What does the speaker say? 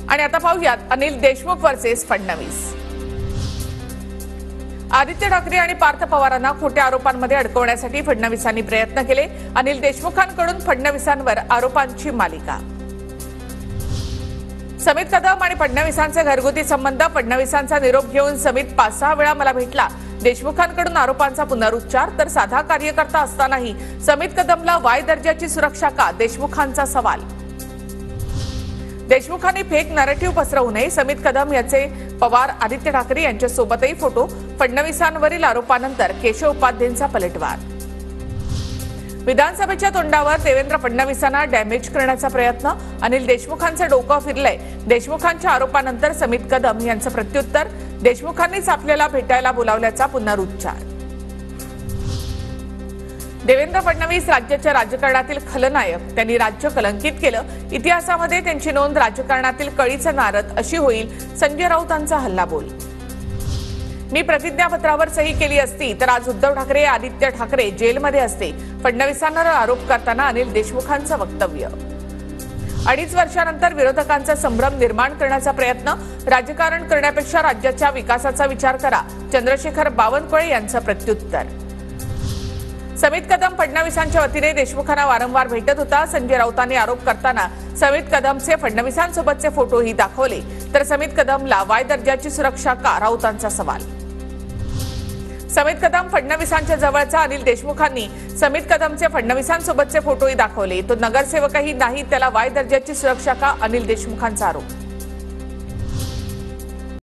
आणि आता पाहूयात अनिल देशमुख वर्सेस फडणवीस। आदित्य ठाकरे आणि पार्थ पवारांना खोट्या आरोपांमध्ये अडकवण्यासाठी फडणवीसांनी प्रयत्न केले। अनिल देशमुखांकडून फडणवीसांवर आरोपांची मालिका। समित कदम आणि फडणवीसांचे घरगुती संबंध। फडणवीसांचा निरोप घेऊन समित 5-6 वेळा मला भेटला। देशमुखांकडून आरोपांचा पुनरुच्चार। तर साधा कार्यकर्ता असतानाही समित कदमला वाय दर्जाची सुरक्षा का? देशमुखांचा सवाल। देशमुखांनी फेक नॅरेटिव्ह पसरवू नये। समित कदम याचे पवार आदित्य ठाकरे यांच्या सोबतही फोटो। फडणवीसांवरील आरोपानंतर केशव उपाध्येंचा पलटवार। विधानसभेच्या तोंडावर देवेंद्र फडणवीसांना डॅमेज करण्याचा प्रयत्न। अनिल देशमुखांचं डोकं फिरलंय। देशमुखांच्या आरोपानंतर समित कदम यांचं प्रत्युत्तर। देशमुखांनीच आपल्याला भेटायला बोलावल्याचा पुनरुच्चार। देवेंद्र फडणवीस राज्याच्या राजकारणातील खलनायक। त्यांनी राज्य कलंकित केलं। इतिहासामध्ये त्यांची नोंद राजकारणातील कळीचा नारद अशी होईल। संजय राऊतांचा हल्लाबोल। मी प्रतिज्ञापत्रावर सही केली असती तर आज उद्धव ठाकरे आदित्य ठाकरे जेलमध्ये असते। फडणवीसांवर आरोप करताना अनिल देशमुखांचं वक्तव्य। 2.5 वर्षानंतर विरोधकांचा संभ्रम निर्माण करण्याचा प्रयत्न। राजकारण करण्यापेक्षा राज्याच्या विकासाचा विचार करा। चंद्रशेखर बावनकुळे यांचं प्रत्युत्तर। समित कदम फडणवीसांच्या वतीने देशमुखांना वारंवार भेटत होता। संजय राऊतांनी आरोप करताना समित कदमचे फडणवीसांसोबतचे फोटोही दाखवले। तर समित कदमला वाय दर्जाची सुरक्षा का? राऊतांचा सवाल। समित कदम फडणवीसांच्या जवळचा। अनिल देशमुखांनी समित कदमचे फडणवीसांसोबतचे फोटोही दाखवले। तो नगरसेवकही नाही, त्याला वाय दर्जाची सुरक्षा का? अनिल देशमुखांचा आरोप।